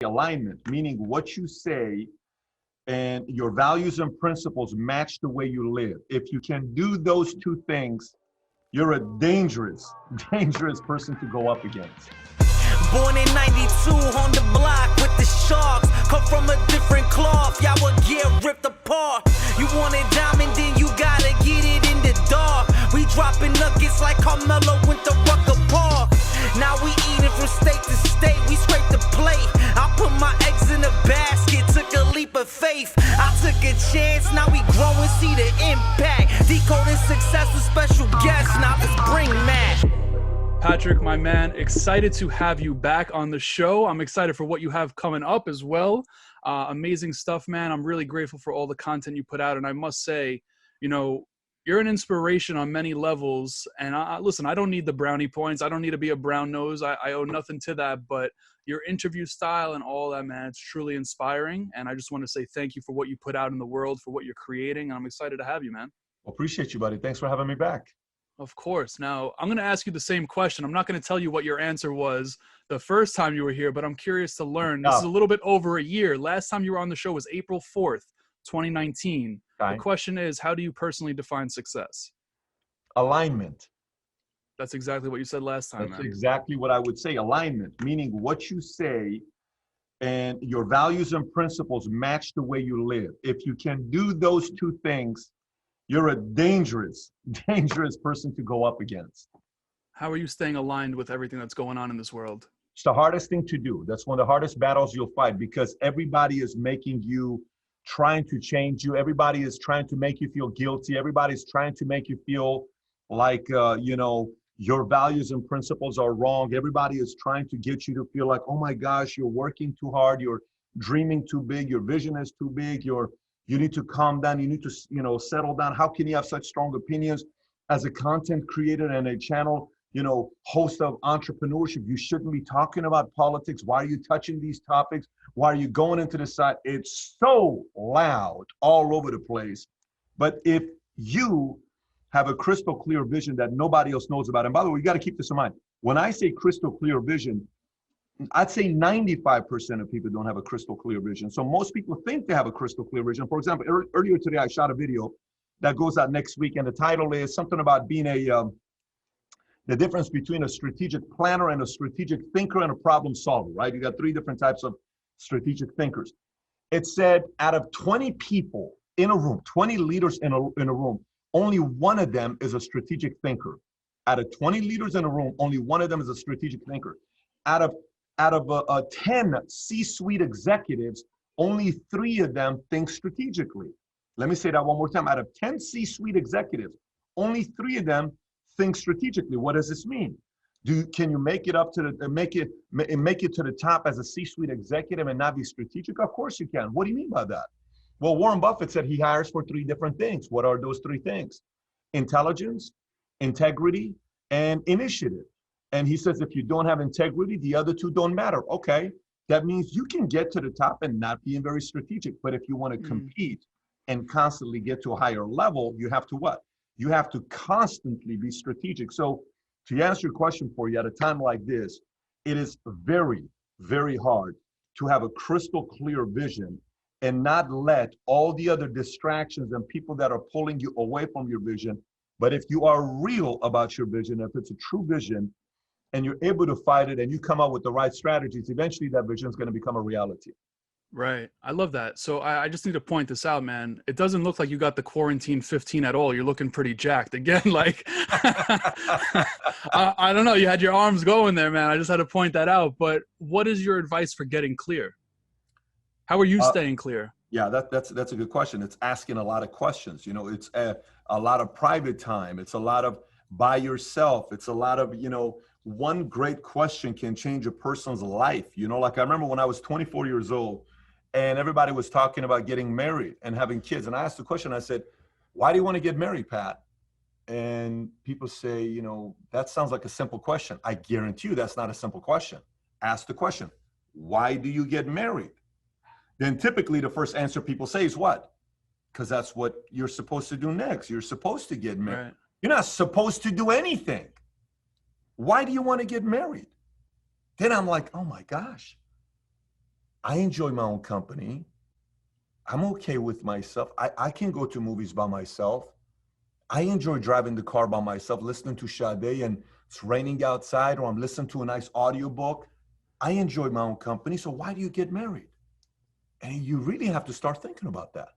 Alignment, meaning what you say and your values and principles match the way you live. If you can do those two things, you're a dangerous, dangerous person to go up against. Born in 92 on the block with the Sharks. Come from a different cloth, y'all would get ripped apart. You want it diamond, then you gotta get it in the dark. We dropping nuggets like Carmelo went to Rucker Park. Now we eating from state to state, we scrape the plate. I put my eggs in a basket, took a leap of faith. I took a chance, now we grow and see the impact. Decoding success with special guests, now let's bring Matt. Patrick, my man, excited to have you back on the show. I'm excited for what you have coming up as well. Amazing stuff, man. I'm really grateful for all the content you put out. And I must say, you know, you're an inspiration on many levels. And listen, I don't need the brownie points. I don't need to be a brown nose. I owe nothing to that. But your interview style and all that, man, it's truly inspiring. And I just want to say thank you for what you put out in the world, for what you're creating. And I'm excited to have you, man. Well, appreciate you, buddy. Thanks for having me back. Of course. Now, I'm going to ask you the same question. I'm not going to tell you what your answer was the first time you were here, but I'm curious to learn. This is a little bit over a year. Last time you were on the show was April 4th, 2019. The question is, how do you personally define success? Alignment. That's exactly what you said last time, That's man. exactly what I would say. Alignment, meaning what you say and your values and principles match the way you live. If you can do those two things, you're a dangerous, dangerous person to go up against. How are you staying aligned with everything that's going on in this world? It's the hardest thing to do. That's one of the hardest battles you'll fight because everybody is making you, trying to change you. Everybody is trying to make you feel guilty. Everybody's trying to make you feel like, you know, your values and principles are wrong. Everybody is trying to get you to feel like, oh my gosh, you're working too hard. You're dreaming too big. Your vision is too big. You need to calm down. You need to, you know, settle down. How can you have such strong opinions as a content creator and a channel, you know, host of entrepreneurship? You shouldn't be talking about politics. Why are you touching these topics? Why are you going into the side? It's so loud all over the place. But if you have a crystal clear vision that nobody else knows about, and by the way, you got to keep this in mind. When I say crystal clear vision, I'd say 95% of people don't have a crystal clear vision. So most people think they have a crystal clear vision. For example, earlier today, I shot a video that goes out next week. And the title is something about being the difference between a strategic planner and a strategic thinker and a problem solver, right? You got three different types of strategic thinkers. It said out of 20 people in a room, 20 leaders in a room, only one of them is a strategic thinker. Out of 20 leaders in a room, only one of them is a strategic thinker. Out of 10 C-suite executives, only 3 of them think strategically. Let me say that one more time. Out of 10 C-suite executives, only 3 of them think strategically. What does this mean? Can you make it up to the make it to the top as a C-suite executive and not be strategic? Of course you can. What do you mean by that? Well, Warren Buffett said he hires for 3 different things. What are those 3 things? Intelligence, integrity, and initiative. And he says, if you don't have integrity, the other 2 don't matter. Okay, that means you can get to the top and not being very strategic. But if you want to compete and constantly get to a higher level, you have to what? You have to constantly be strategic. So to answer your question for you, at a time like this, it is very, very hard to have a crystal clear vision and not let all the other distractions and people that are pulling you away from your vision. But if you are real about your vision, if it's a true vision, and you're able to fight it and you come up with the right strategies, eventually that vision is going to become a reality. Right. I love that. So I just need to point this out, man. It doesn't look like you got the quarantine 15 at all. You're looking pretty jacked. Again, like, I don't know. You had your arms going there, man. I just had to point that out. But what is your advice for getting clear? How are you staying clear? Yeah, that's a good question. It's asking a lot of questions. You know, it's a lot of private time. It's a lot of by yourself. It's a lot of, you know, one great question can change a person's life. You know, like I remember when I was 24 years old and everybody was talking about getting married and having kids. And I asked the question, I said, why do you want to get married, Pat? And people say, you know, that sounds like a simple question. I guarantee you that's not a simple question. Ask the question, why do you get married? Then typically the first answer people say is what? Because that's what you're supposed to do next. You're supposed to get married. Right. You're not supposed to do anything. Why do you want to get married? Then I'm like, oh my gosh, I enjoy my own company. I'm okay with myself. I can go to movies by myself. I enjoy driving the car by myself, listening to Sade and it's raining outside, or I'm listening to a nice audiobook. I enjoy my own company. So why do you get married? And you really have to start thinking about that.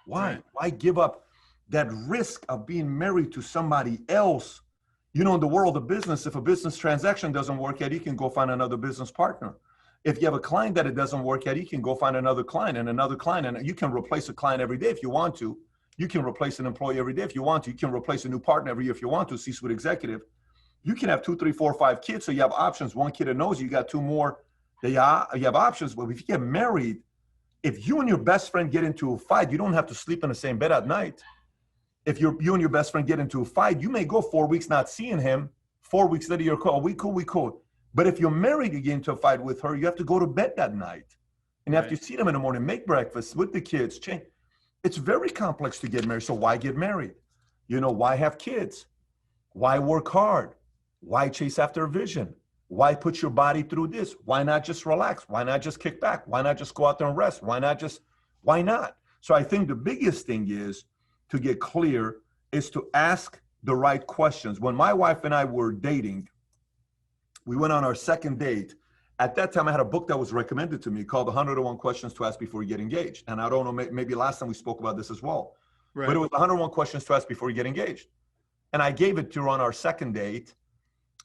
Why? Right. Why give up that risk of being married to somebody else? You know, in the world of business, if a business transaction doesn't work out, you can go find another business partner. If you have a client that it doesn't work out, you can go find another client and another client, and you can replace a client every day if you want to. You can replace an employee every day if you want to. You can replace a new partner every year if you want to, C-suite executive. You can have 2, 3, 4, 5 kids, so you have options. One kid that knows you got 2 more. You have options. But if you get married, if you and your best friend get into a fight, you don't have to sleep in the same bed at night. If you and your best friend get into a fight, you may go 4 weeks not seeing him. 4 weeks later, you're cool. We cool. But if you're married, you get into a fight with her, you have to go to bed that night. And you have to see them in the morning, make breakfast with the kids, change. It's very complex to get married. So why get married? You know, why have kids? Why work hard? Why chase after a vision? Why put your body through this? Why not just relax? Why not just kick back? Why not just go out there and rest? Why not? So I think the biggest thing is to get clear is to ask the right questions. When my wife and I were dating, we went on our second date. At that time, I had a book that was recommended to me called 101 Questions to Ask Before You Get Engaged. And I don't know, maybe last time we spoke about this as well. Right. But it was 101 Questions to Ask Before You Get Engaged. And I gave it to her on our second date.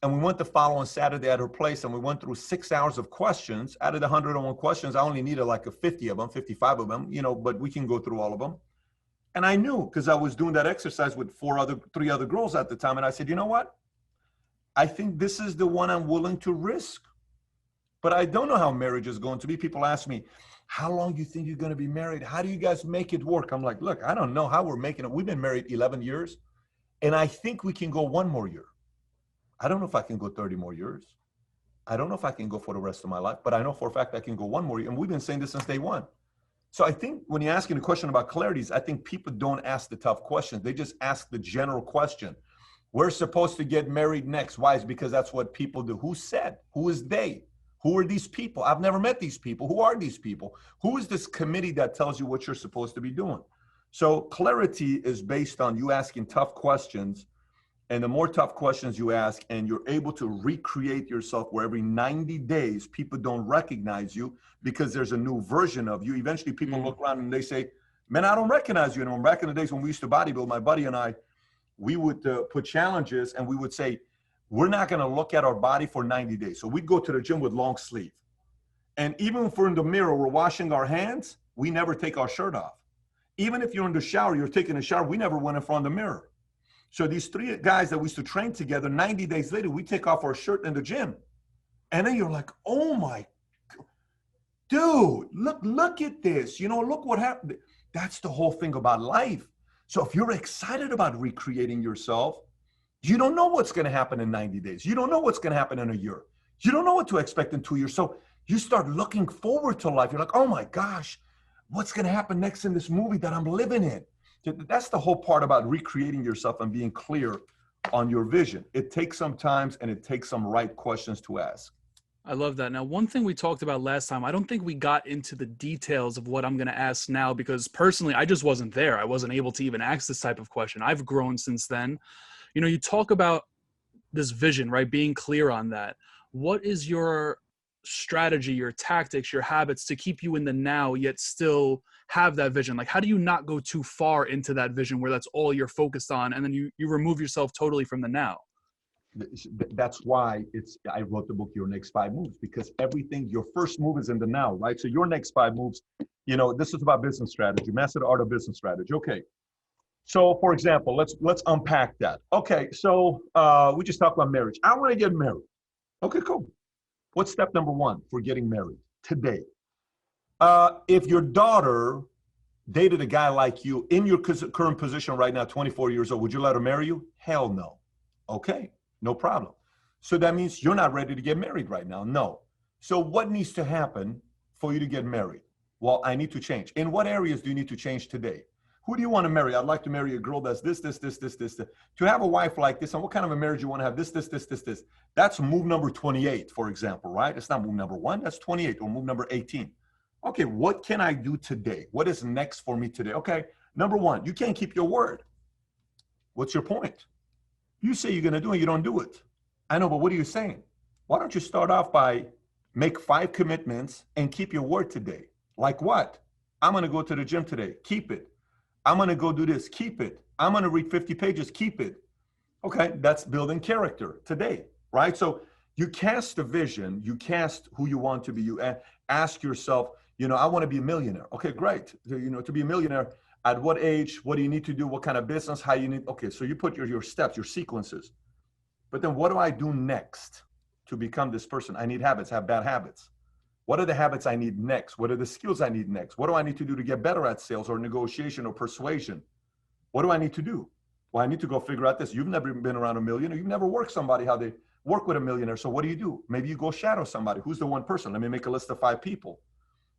And we went the following Saturday at her place, and we went through 6 hours of questions. Out of the 101 questions, I only needed like 50 of them, 55 of them, you know, but we can go through all of them. And I knew, because I was doing that exercise with 3 other girls at the time. And I said, you know what? I think this is the one I'm willing to risk. But I don't know how marriage is going to be. People ask me, how long do you think you're going to be married? How do you guys make it work? I'm like, look, I don't know how we're making it. We've been married 11 years, and I think we can go 1 more year. I don't know if I can go 30 more years. I don't know if I can go for the rest of my life, but I know for a fact I can go 1 more year. And we've been saying this since day one. So I think when you're asking a question about clarities, I think people don't ask the tough questions. They just ask the general question. We're supposed to get married next. Why? It's because that's what people do. Who said? Who is they? Who are these people? I've never met these people. Who are these people? Who is this committee that tells you what you're supposed to be doing? So clarity is based on you asking tough questions. And the more tough questions you ask, and you're able to recreate yourself where every 90 days, people don't recognize you because there's a new version of you. Eventually people look around and they say, man, I don't recognize you anymore. Back in the days when we used to bodybuild, my buddy and I, we would put challenges, and we would say, we're not going to look at our body for 90 days. So we'd go to the gym with long sleeve. And even if we're in the mirror, we're washing our hands, we never take our shirt off. Even if you're in the shower, you're taking a shower, we never went in front of the mirror. So these 3 guys that we used to train together, 90 days later, we take off our shirt in the gym. And then you're like, oh my, dude, look at this. You know, look what happened. That's the whole thing about life. So if you're excited about recreating yourself, you don't know what's going to happen in 90 days. You don't know what's going to happen in a year. You don't know what to expect in 2 years. So you start looking forward to life. You're like, oh my gosh, what's going to happen next in this movie that I'm living in? That's the whole part about recreating yourself and being clear on your vision. It takes some time, and it takes some right questions to ask. I love that. Now, one thing we talked about last time, I don't think we got into the details of what I'm going to ask now, because personally, I just wasn't there. I wasn't able to even ask this type of question. I've grown since then. You know, you talk about this vision, right? Being clear on that. What is your strategy, your tactics, your habits to keep you in the now, yet still have that vision? Like, how do you not go too far into that vision where that's all you're focused on, and then you remove yourself totally from the now? That's why I wrote the book, Your Next 5 Moves, because everything, your first move is in the now, right? So your next 5 moves, you know, this is about business strategy, master the art of business strategy. Okay. So for example, let's unpack that. Okay. So we just talked about marriage. I want to get married. Okay, cool. What's step number 1 for getting married today? If your daughter dated a guy like you in your current position right now, 24 years old, would you let her marry you? Hell no. Okay. No problem. So that means you're not ready to get married right now. No. So what needs to happen for you to get married? Well, I need to change. In what areas do you need to change today? Who do you want to marry? I'd like to marry a girl that's this. To have a wife like this, and what kind of a marriage you want to have? This. That's move number 28, for example, right? It's not move number 1. That's 28, or move number 18. Okay, what can I do today? What is next for me today? Okay, number one, you can't keep your word. What's your point? You say you're going to do it, you don't do it. I know, but what are you saying? Why don't you start off by make 5 commitments and keep your word today? Like what? I'm going to go to the gym today. Keep it. I'm going to go do this. Keep it. I'm going to read 50 pages. Keep it. Okay, that's building character today, right? So you cast a vision, you cast who you want to be. You ask yourself, I want to be a millionaire. Okay, great. To be a millionaire, at what age? What do you need to do? What kind of business? How you need? Okay, so you put your steps, your sequences. But then what do I do next to become this person? I need habits, have bad habits. What are the habits I need next? What are the skills I need next? What do I need to do to get better at sales or negotiation or persuasion? What do I need to do? Well, I need to go figure out this. You've never been around a millionaire. You've never worked somebody how they work with a millionaire. So what do? Maybe you go shadow somebody. Who's the one person? Let me make a list of 5 people.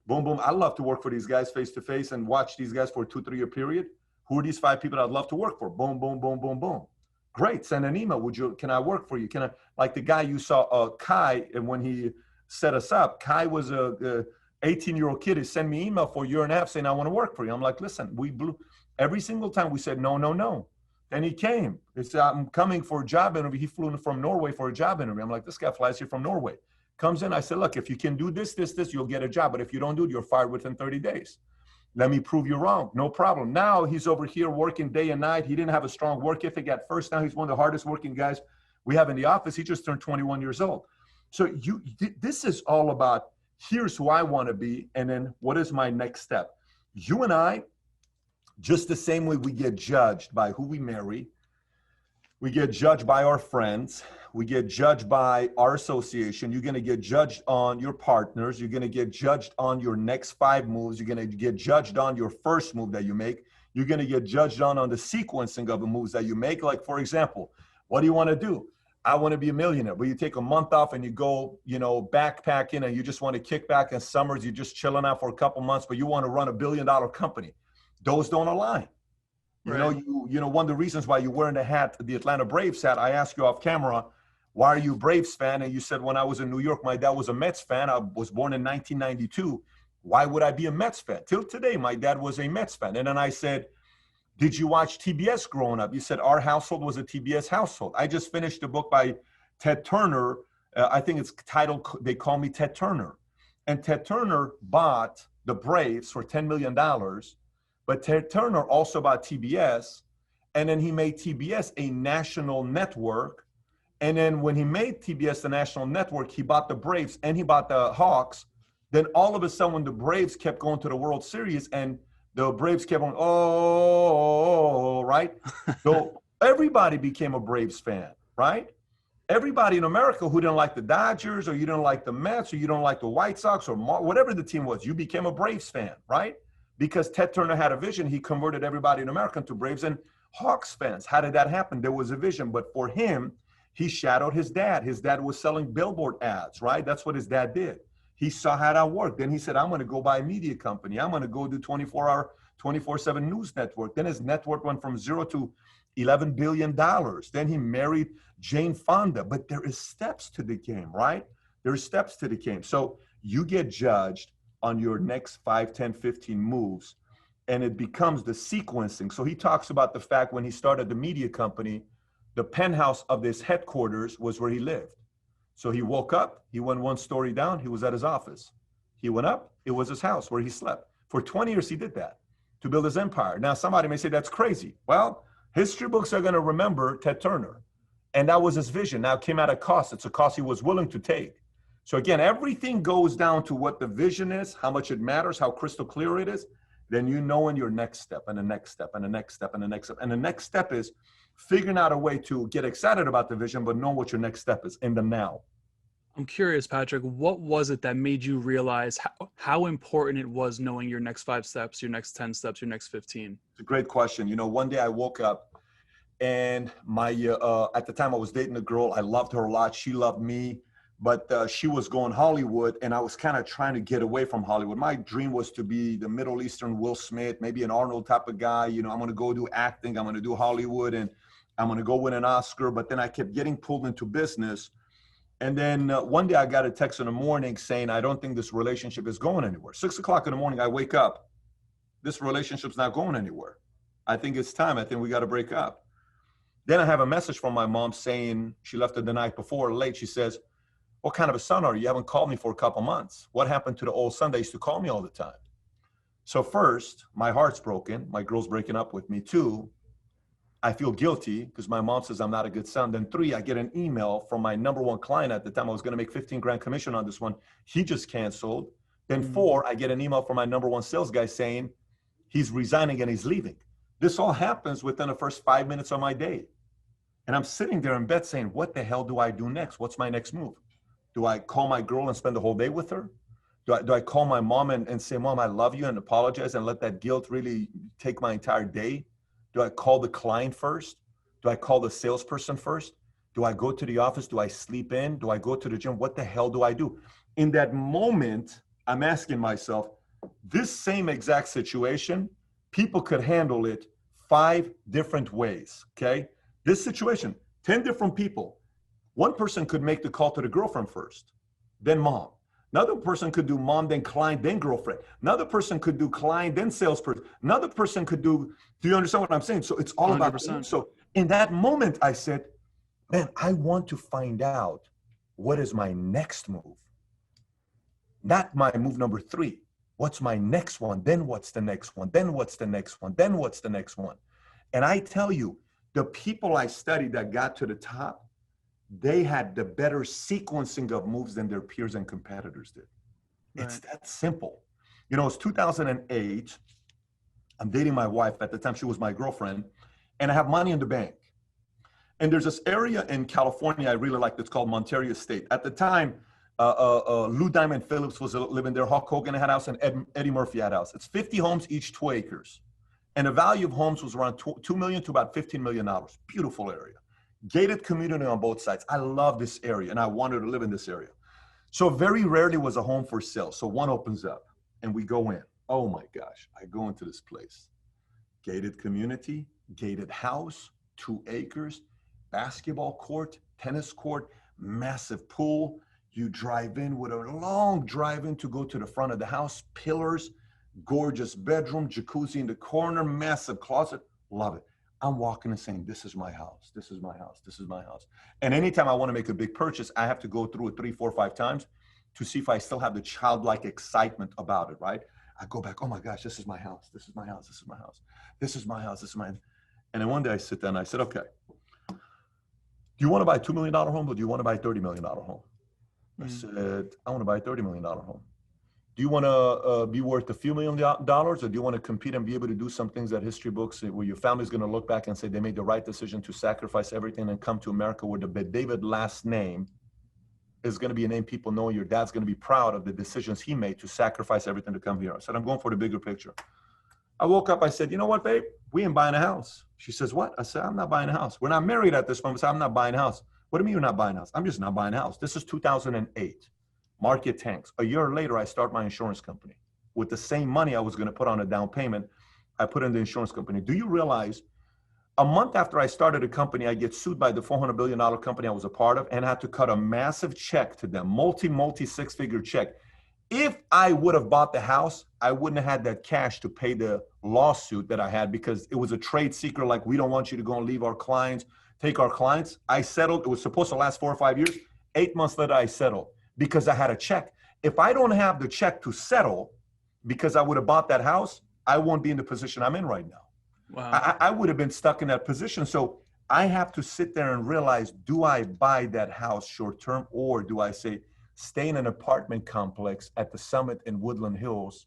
Boom, boom. I'd love to work for these guys face to face and watch these guys for a 2-3 year period. Who are these 5 people I'd love to work for? Boom, boom, boom, boom, boom. Great. Send an email. Can I work for you? Can I, like the guy you saw, Kai, and when he set us up, Kai was a 18-year-old kid. He sent me an email for a year and a half saying, I want to work for you. I'm like, listen, we blew every single time we said, no, no, no. Then he came. He said, I'm coming for a job interview. He flew in from Norway for a job interview. I'm like, this guy flies here from Norway. Comes in. I said, look, if you can do this, you'll get a job. But if you don't do it, you're fired within 30 days. Let me prove you wrong. No problem. Now he's over here working day and night. He didn't have a strong work ethic at first. Now he's one of the hardest working guys we have in the office. He just turned 21 years old. So this is all about, here's who I want to be. And then what is my next step? You and I, just the same way we get judged by who we marry, we get judged by our friends, we get judged by our association. You're going to get judged on your partners. You're going to get judged on your next 5 moves. You're going to get judged on your first move that you make. You're going to get judged on the sequencing of the moves that you make. Like, for example, what do you want to do? I want to be a millionaire, but you take a month off and you go, backpacking, and you just want to kick back in summers. You're just chilling out for a couple months, but you want to run a $1 billion company. Those don't align. Right. One of the reasons why you're wearing the Atlanta Braves hat, I asked you off camera, why are you a Braves fan? And you said, when I was in New York, my dad was a Mets fan. I was born in 1992. Why would I be a Mets fan? Till today, my dad was a Mets fan. And then I said, did you watch TBS growing up? You said our household was a TBS household. I just finished a book by Ted Turner. I think it's titled, They Call Me Ted Turner. And Ted Turner bought the Braves for $10 million. But Ted Turner also bought TBS. And then he made TBS a national network. And then when he made TBS the national network, he bought the Braves and he bought the Hawks. Then all of a sudden, when the Braves kept going to the World Series and the Braves kept on, right? So everybody became a Braves fan, right? Everybody in America who didn't like the Dodgers, or you didn't like the Mets, or you don't like the White Sox, or whatever the team was, you became a Braves fan, right? Because Ted Turner had a vision. He converted everybody in America into Braves and Hawks fans. How did that happen? There was a vision. But for him, he shadowed his dad. His dad was selling billboard ads, right? That's what his dad did. He saw how that worked. Then he said, I'm going to go buy a media company. I'm going to go do 24-hour, 24/7 news network. Then his network went from 0 to $11 billion. Then he married Jane Fonda. But there is steps to the game, right? There's steps to the game. So you get judged on your next 5, 10, 15 moves, and it becomes the sequencing. So he talks about the fact when he started the media company, the penthouse of this headquarters was where he lived. So he woke up, he went 1 story down, he was at his office. He went up, it was his house where he slept. For 20 years, he did that to build his empire. Now, somebody may say that's crazy. Well, history books are going to remember Ted Turner. And that was his vision. Now, it came at a cost. It's a cost he was willing to take. So again, everything goes down to what the vision is, how much it matters, how crystal clear it is. Then you know in your next step and the next step and the next step and the next step. And the next step is figuring out a way to get excited about the vision, but know what your next step is in the now. I'm curious, Patrick, what was it that made you realize how important it was knowing your next 5 steps, your next 10 steps, your next 15? It's a great question. One day I woke up and at the time I was dating a girl. I loved her a lot. She loved me, but she was going Hollywood, and I was kind of trying to get away from Hollywood. My dream was to be the Middle Eastern Will Smith, maybe an Arnold type of guy. I'm going to go do acting. I'm going to do Hollywood, and I'm going to go win an Oscar. But then I kept getting pulled into business. And then one day I got a text in the morning saying, I don't think this relationship is going anywhere. 6 o'clock in the morning, I wake up. This relationship's not going anywhere. I think it's time. I think we got to break up. Then I have a message from my mom saying, she left it the night before late. She says, what kind of a son are you? You haven't called me for a couple months. What happened to the old son that used to call me all the time? So first, my heart's broken. My girl's breaking up with me. 2, I feel guilty because my mom says I'm not a good son. Then 3, I get an email from my number 1 client at the time. I was going to make 15 grand commission on this one. He just canceled. Then 4, I get an email from my number 1 sales guy saying he's resigning and he's leaving. This all happens within the first 5 minutes of my day. And I'm sitting there in bed saying, what the hell do I do next? What's my next move? Do I call my girl and spend the whole day with her? Do I call my mom and say, Mom, I love you, and apologize and let that guilt really take my entire day? Do I call the client first? Do I call the salesperson first? Do I go to the office? Do I sleep in? Do I go to the gym? What the hell do I do? In that moment, I'm asking myself, this same exact situation, people could handle it 5 different ways, okay? This situation, 10 different people. One person could make the call to the girlfriend first, then mom. Another person could do mom, then client, then girlfriend. Another person could do client, then salesperson. Another person could do you understand what I'm saying? So it's all 100%. about, so in that moment, I said, man, I want to find out what is my next move. Not my move number 3. What's my next one? Then what's the next one? Then what's the next one? Then what's the next one? And I tell you, the people I studied that got to the top, they had the better sequencing of moves than their peers and competitors did. Right. It's that simple. You know, it's 2008. I'm dating my wife. At the time, she was my girlfriend. And I have money in the bank. And there's this area in California I really like that's called Monterey Estate. At the time, Lou Diamond Phillips was living there. Hulk Hogan had a house, and Eddie Murphy had a house. It's 50 homes, each 2 acres. And the value of homes was around $2 million to about $15 million. Beautiful area. Gated community on both sides. I love this area, and I wanted to live in this area. So very rarely was a home for sale. So one opens up, and we go in. Oh my gosh, I go into this place. Gated community, gated house, 2 acres, basketball court, tennis court, massive pool. You drive in with a long drive-in to go to the front of the house, pillars, gorgeous bedroom, jacuzzi in the corner, massive closet. Love it. I'm walking and saying, this is my house. This is my house. This is my house. And anytime I want to make a big purchase, I have to go through it 3, 4, 5 times to see if I still have the childlike excitement about it, right? I go back, oh my gosh, this is my house. This is my house. This is my house. This is my house. This is my, and then one day I sit down and I said, okay, do you want to buy a $2 million home or do you want to buy a $30 million home? I said, I want to buy a $30 million home. Do you want to be worth a few $1 million, or do you want to compete and be able to do some things that history books where your family's going to look back and say they made the right decision to sacrifice everything and come to America where the David last name is going to be a name people know, your dad's going to be proud of the decisions he made to sacrifice everything to come here. I said, I'm going for the bigger picture. I woke up, I said, you know what, babe? We ain't buying a house. She says, what? I said, I'm not buying a house. We're not married at this moment. I said, I'm not buying a house. What do you mean you're not buying a house? I'm just not buying a house. This is 2008. Market tanks. A year later, I start my insurance company. With the same money I was going to put on a down payment, I put in the insurance company. Do you realize a month after I started a company, I get sued by the $400 billion company I was a part of and had to cut a massive check to them, multi 6-figure check. If I would have bought the house, I wouldn't have had that cash to pay the lawsuit that I had because it was a trade secret. Like, we don't want you to go and leave our clients, take our clients. I settled. It was supposed to last 4 or 5 years. 8 months later, I settled because I had a check. If I don't have the check to settle because I would have bought that house, I won't be in the position I'm in right now. Wow. I would have been stuck in that position. So I have to sit there and realize, do I buy that house short term, or do I say, stay in an apartment complex at the Summit in Woodland Hills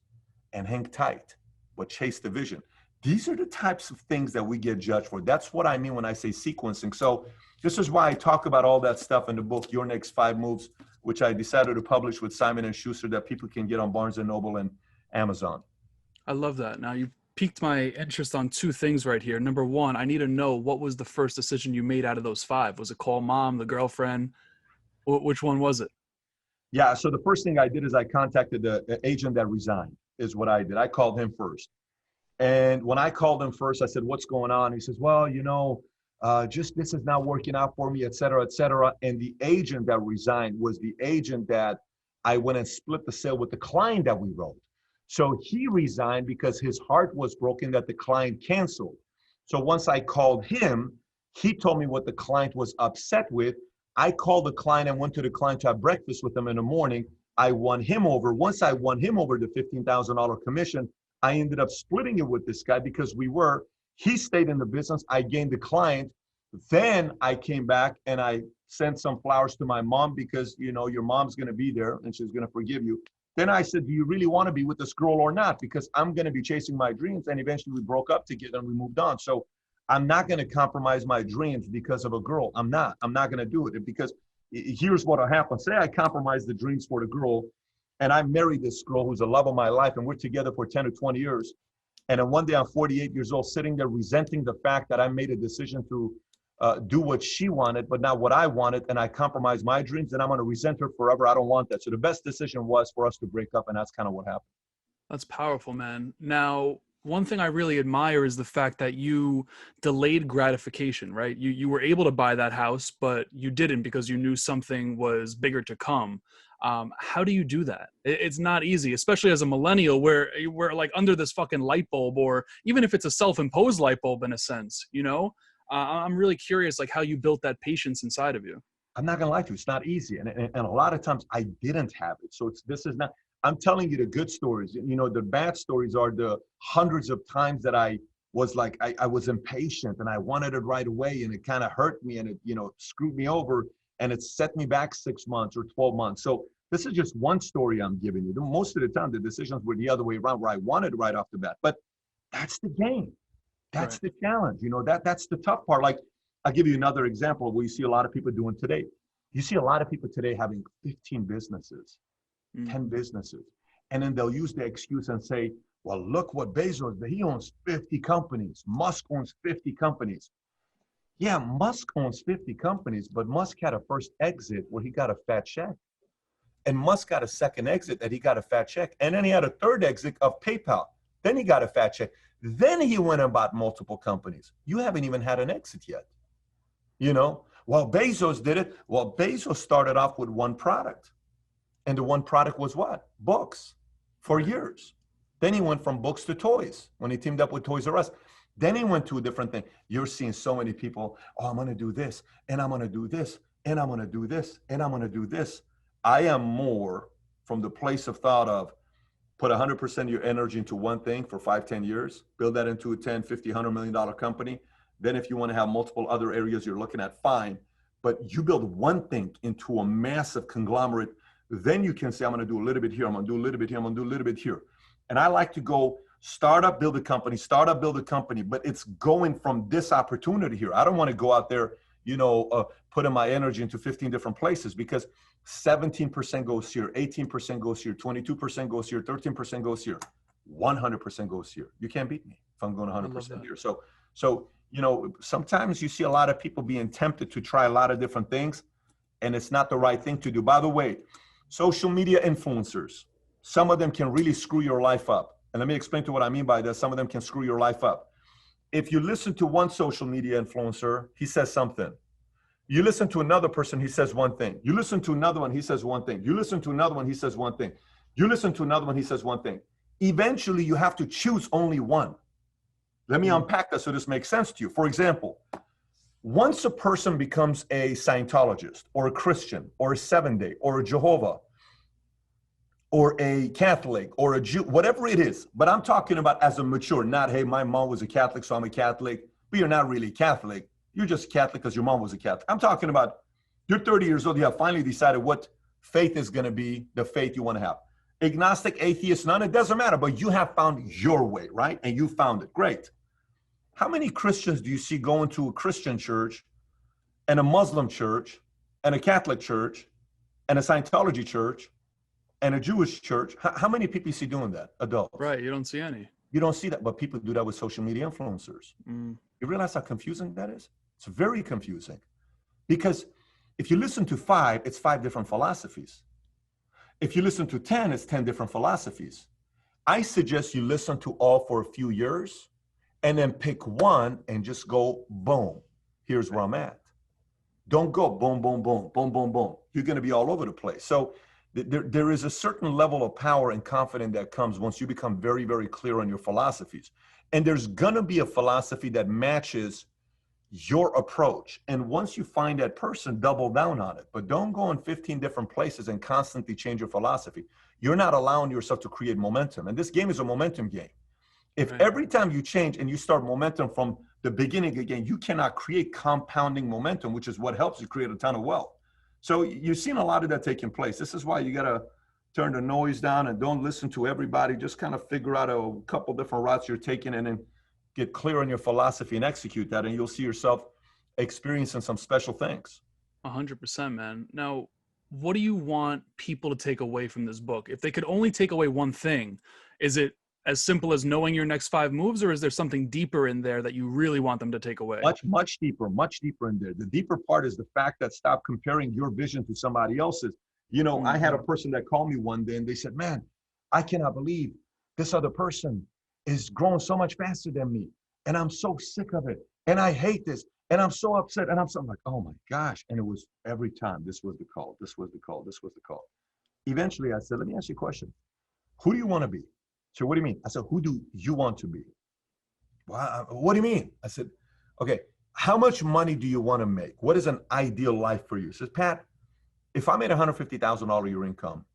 and hang tight, but chase the vision? These are the types of things that we get judged for. That's what I mean when I say sequencing. So this is why I talk about all that stuff in the book, Your Next 5 Moves, which I decided to publish with Simon & Schuster, that people can get on Barnes & Noble and Amazon. I love that. Now, you piqued my interest on 2 things right here. Number 1, I need to know, what was the first decision you made out of those 5? Was it call mom, the girlfriend? Which one was it? Yeah, so the first thing I did is I contacted the agent that resigned, is what I did. I called him first. And when I called him first, I said, what's going on? He says, well, you know, just this is not working out for me, et cetera, et cetera. And the agent that resigned was the agent that I went and split the sale with the client that we wrote. So he resigned because his heart was broken that the client canceled. So once I called him, he told me what the client was upset with. I called the client and went to the client to have breakfast with him in the morning. I won him over. Once I won him over the $15,000 commission, I ended up splitting it with this guy because he stayed in the business. I gained the client. Then I came back and I sent some flowers to my mom because, your mom's going to be there and she's going to forgive you. Then I said, do you really want to be with this girl or not? Because I'm going to be chasing my dreams. And eventually we broke up together and we moved on. So I'm not going to compromise my dreams because of a girl. I'm not going to do it because here's what'll happen. Say I compromise the dreams for the girl and I marry this girl who's the love of my life and we're together for 10 or 20 years. And then one day I'm 48 years old, sitting there resenting the fact that I made a decision to do what she wanted, but not what I wanted. And I compromised my dreams and I'm going to resent her forever. I don't want that. So the best decision was for us to break up. And that's kind of what happened. That's powerful, man. Now, one thing I really admire is the fact that you delayed gratification, right? You were able to buy that house, but you didn't because you knew something was bigger to come. How do you do that? It's not easy, especially as a millennial where we're like under this fucking light bulb, or even if it's a self-imposed light bulb in a sense, I'm really curious, like how you built that patience inside of you. I'm not going to lie to you. It's not easy. And a lot of times I didn't have it. So this is not, I'm telling you the good stories. The bad stories are the hundreds of times that I was like, I was impatient and I wanted it right away. And it kind of hurt me and it, screwed me over and it set me back 6 months or 12 months. So this is just one story I'm giving you. Most of the time, the decisions were the other way around where I wanted right off the bat. But that's the game. That's right. The challenge. That's the tough part. Like, I'll give you another example of what you see a lot of people doing today. You see a lot of people today having 15 businesses, 10 businesses. And then they'll use the excuse and say, well, look what Bezos, he owns 50 companies. Musk owns 50 companies. Yeah, Musk owns 50 companies, but Musk had a first exit where he got a fat check. And Musk got a second exit that he got a fat check. And then he had a third exit of PayPal. Then he got a fat check. Then he went and bought multiple companies. You haven't even had an exit yet. Well, Bezos did it. Well, Bezos started off with one product. And the one product was what? Books for years. Then he went from books to toys when he teamed up with Toys R Us. Then he went to a different thing. You're seeing so many people, I'm going to do this, and I'm going to do this, and I'm going to do this, and I'm going to do this. I am more from the place of thought of put 100% of your energy into one thing for 5-10 years, build that into a 10, 50, $100 million company. Then if you want to have multiple other areas you're looking at, fine. But you build one thing into a massive conglomerate, then you can say, I'm going to do a little bit here, I'm going to do a little bit here, I'm going to do a little bit here. And I like to go start up, build a company, start up, build a company, but it's going from this opportunity here. I don't want to go out there, putting my energy into 15 different places because 17% goes here, 18% goes here, 22% goes here, 13% goes here, 100% goes here. You can't beat me if I'm going 100% here. So, sometimes you see a lot of people being tempted to try a lot of different things and it's not the right thing to do. By the way, social media influencers, some of them can really screw your life up. And let me explain to what I mean by that. Some of them can screw your life up. If you listen to one social media influencer, he says something. You listen to another person, he says one thing. You listen to another one, he says one thing. You listen to another one, he says one thing. You listen to another one, he says one thing. Eventually, you have to choose only one. Let me unpack that so this makes sense to you. For example, once a person becomes a Scientologist or a Christian or a Seventh-day or a Jehovah or a Catholic or a Jew, whatever it is, but I'm talking about as a mature, not, hey, my mom was a Catholic, so I'm a Catholic, but you're not really Catholic. You're just Catholic because your mom was a Catholic. I'm talking about you're 30 years old. You have finally decided what faith is going to be the faith you want to have. Agnostic, atheist, none, it doesn't matter, but you have found your way, right? And you found it. Great. How many Christians do you see going to a Christian church and a Muslim church and a Catholic church and a Scientology church and a Jewish church? How many people you see doing that? Adults. Right. You don't see any. You don't see that, but people do that with social media influencers. You realize how confusing that is? It's very confusing because if you listen to 5, it's 5 different philosophies. If you listen to 10, it's 10 different philosophies. I suggest you listen to all for a few years and then pick one and just go boom. Here's where I'm at. Don't go boom, boom, boom, boom, boom, boom. You're going to be all over the place. So there is a certain level of power and confidence that comes once you become very, very clear on your philosophies. And there's going to be a philosophy that matches your approach. And once you find that person, double down on it. But don't go in 15 different places and constantly change your philosophy. You're not allowing yourself to create momentum. And this game is a momentum game. If every time you change and you start momentum from the beginning again, you cannot create compounding momentum, which is what helps you create a ton of wealth. So you've seen a lot of that taking place. This is why you got to turn the noise down and don't listen to everybody. Just kind of figure out a couple different routes you're taking and then get clear on your philosophy and execute that. And you'll see yourself experiencing some special things. 100%, man. Now, what do you want people to take away from this book? If they could only take away one thing, is it as simple as knowing your next 5 moves, or is there something deeper in there that you really want them to take away? Much deeper in there. The deeper part is the fact that stop comparing your vision to somebody else's. You know, I had a person that called me one day and they said, man, I cannot believe this other person is growing so much faster than me. And I'm so sick of it. And I hate this. And I'm so upset. And I'm like, oh my gosh. And it was every time, this was the call, this was the call, this was the call. Eventually I said, let me ask you a question. Who do you want to be? So what do you mean? I said, who do you want to be? Well, what do you mean? I said, okay, how much money do you want to make? What is an ideal life for you? He says, Pat, if I made $150,000 a year income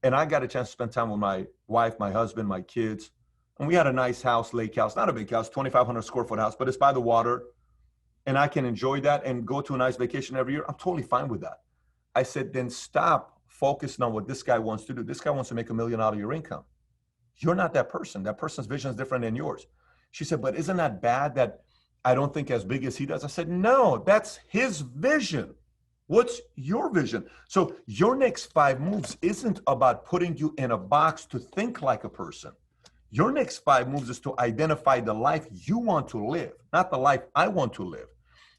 and I got a chance to spend time with my wife, my husband, my kids, and we had a nice house, lake house, not a big house, 2,500 square foot house, but it's by the water, and I can enjoy that and go to a nice vacation every year, I'm totally fine with that. I said, then stop focusing on what this guy wants to do. This guy wants to make $1 million a year income. You're not that person. That person's vision is different than yours. She said, but isn't that bad that I don't think as big as he does? I said, no, that's his vision. What's your vision? So your next 5 moves isn't about putting you in a box to think like a person. Your next 5 moves is to identify the life you want to live, not the life I want to live.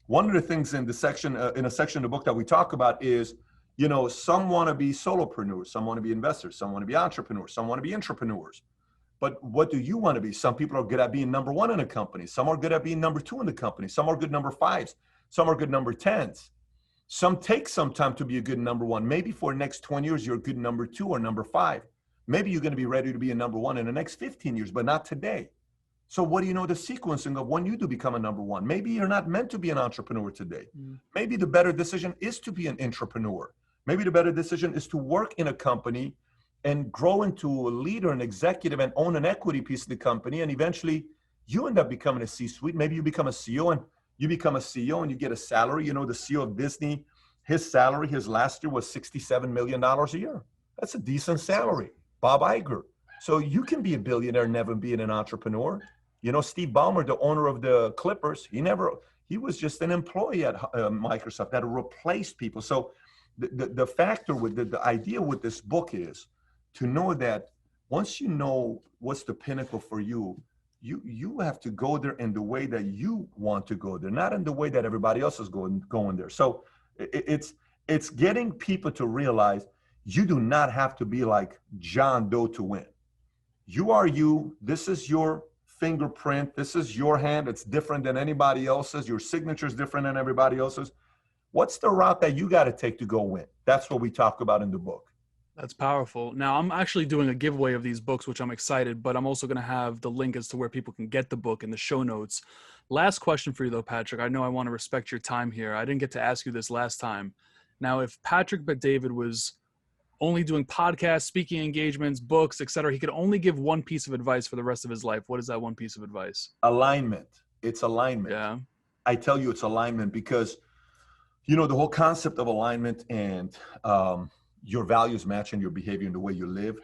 One of the things in the section, in a section of the book that we talk about is, you know, some want to be solopreneurs, some want to be investors, some want to be entrepreneurs, some want to be intrapreneurs. But what do you want to be? Some people are good at being number 1 in a company. Some are good at being number 2 in the company. Some are good number 5s. Some are good number 10s. Some take some time to be a good number 1. Maybe for the next 20 years, you're a good number 2 or number 5. Maybe you're going to be ready to be a number 1 in the next 15 years, but not today. So what do you know the sequencing of when you do become a number 1? Maybe you're not meant to be an entrepreneur today. Maybe the better decision is to be an intrapreneur. Maybe the better decision is to work in a company and grow into a leader, an executive, and own an equity piece of the company. And eventually you end up becoming a C-suite. Maybe you become a CEO and you become a CEO and you get a salary. You know, the CEO of Disney, his salary, his last year was $67 million a year. That's a decent salary. Bob Iger. So you can be a billionaire, never being an entrepreneur. You know, Steve Ballmer, the owner of the Clippers, he was just an employee at Microsoft that replaced people. So the factor with the idea with this book is to know that once you know what's the pinnacle for you, you have to go there in the way that you want to go there, not in the way that everybody else is going there. So it's getting people to realize you do not have to be like John Doe to win. You are you. This is your fingerprint. This is your hand. It's different than anybody else's. Your signature is different than everybody else's. What's the route that you got to take to go win? That's what we talk about in the book. That's powerful. Now, I'm actually doing a giveaway of these books, which I'm excited, but I'm also going to have the link as to where people can get the book in the show notes. Last question for you, though, Patrick. I know I want to respect your time here. I didn't get to ask you this last time. Now, if Patrick Bet-David was only doing podcasts, speaking engagements, books, etc., he could only give one piece of advice for the rest of his life. What is that one piece of advice? Alignment. It's alignment. Yeah. I tell you it's alignment because, you know, the whole concept of alignment and your values matching your behavior and the way you live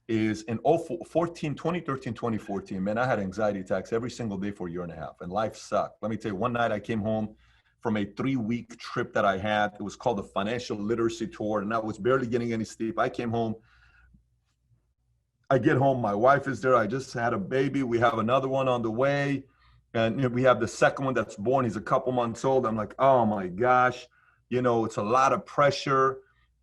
is in 2013, 2014, man, I had anxiety attacks every single day for a year and a half and life sucked. Let me tell you, one night I came home from a 3-week trip that I had. It was called the Financial Literacy Tour, and I was barely getting any sleep. I came home. I get home. My wife is there. I just had a baby. We have another one on the way. And we have the second one that's born. He's a couple months old. I'm like, oh, my gosh. You know, it's a lot of pressure.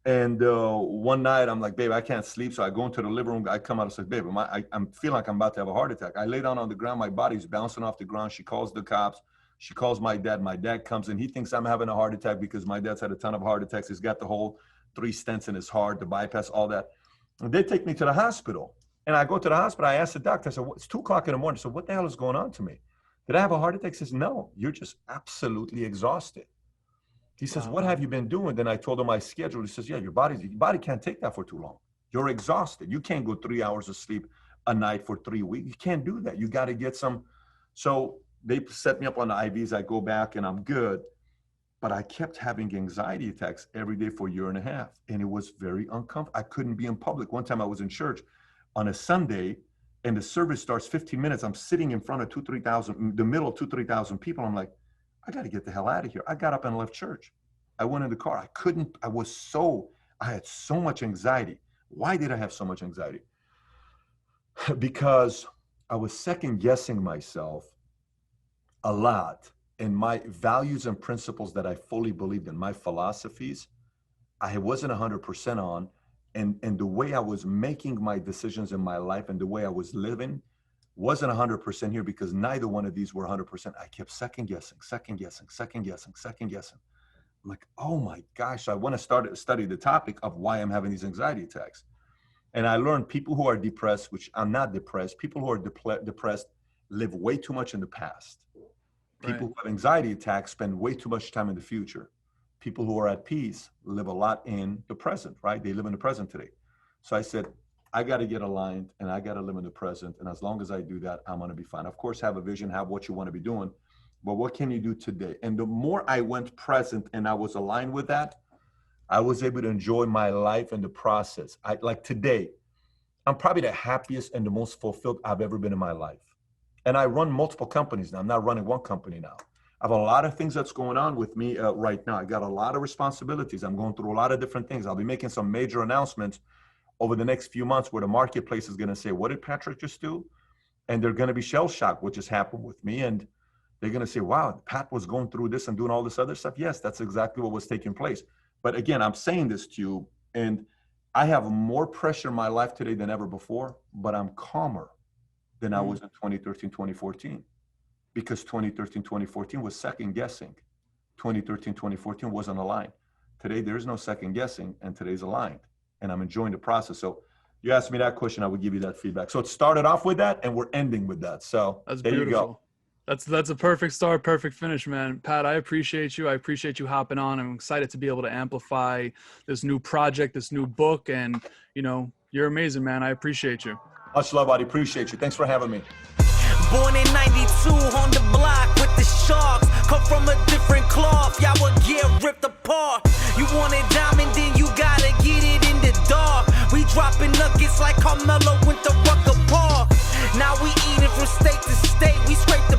And one night, I'm like, babe, I can't sleep. So I go into the living room. I come out and say, babe, I'm feeling like I'm about to have a heart attack. I lay down on the ground. My body's bouncing off the ground. She calls the cops. She calls my dad. My dad comes in. He thinks I'm having a heart attack because my dad's had a ton of heart attacks. He's got the whole 3 stents in his heart, the bypass, all that. And they take me to the hospital. And I go to the hospital. I ask the doctor, I said, it's 2 o'clock in the morning. So what the hell is going on to me? Did I have a heart attack? He says, no, you're just absolutely exhausted. He says, what have you been doing? Then I told him my schedule. He says, yeah, your body can't take that for too long. You're exhausted. You can't go 3 hours of sleep a night for 3 weeks. You can't do that. You got to get some. So they set me up on the IVs. I go back and I'm good. But I kept having anxiety attacks every day for a year and a half. And it was very uncomfortable. I couldn't be in public. One time I was in church on a Sunday and the service starts 15 minutes. I'm sitting in front of 3,000, the middle of 3,000 people. I'm like, I got to get the hell out of here. I got up and left church. I went in the car. I had so much anxiety. Why did I have so much anxiety? Because I was second guessing myself a lot. And my values and principles that I fully believed in, my philosophies, I wasn't 100% on. And the way I was making my decisions in my life and the way I was living wasn't 100% here because neither one of these were 100%. I kept second guessing. I'm like, oh my gosh, I want to study the topic of why I'm having these anxiety attacks. And I learned people who are depressed, which I'm not depressed, people who are depressed live way too much in the past. People who have anxiety attacks spend way too much time in the future. People who are at peace live a lot in the present, right? They live in the present today. So I said, I got to get aligned and I got to live in the present. And as long as I do that, I'm going to be fine. Of course, have a vision, have what you want to be doing, but what can you do today? And the more I went present and I was aligned with that, I was able to enjoy my life and the process. Like today, I'm probably the happiest and the most fulfilled I've ever been in my life. And I run multiple companies now. I'm not running one company now. I have a lot of things that's going on with me right now. I got a lot of responsibilities. I'm going through a lot of different things. I'll be making some major announcements over the next few months where the marketplace is going to say, what did Patrick just do? And they're going to be shell shocked, what just happened with me. And they're going to say, wow, Pat was going through this and doing all this other stuff. Yes, that's exactly what was taking place. But again, I'm saying this to you, and I have more pressure in my life today than ever before, but I'm calmer than I was in 2013, 2014, because 2013, 2014 was second guessing. 2013, 2014 wasn't aligned. Today, there's no second guessing, and today's aligned, and I'm enjoying the process. So you asked me that question, I would give you that feedback. So it started off with that, and we're ending with that. So that's there beautiful. You go. That's a perfect start, perfect finish, man. Pat, I appreciate you. I appreciate you hopping on. I'm excited to be able to amplify this new project, this new book, and you're amazing, man. I appreciate you. Much love, I appreciate you. Thanks for having me. Born in 92 on the block with the Sharks. Come from a different cloth, y'all would get ripped apart. You want it diamond, then you gotta get it in the dark. We dropping nuggets like Carmelo went to Rucker Park. Now we eating from state to state, we scrape the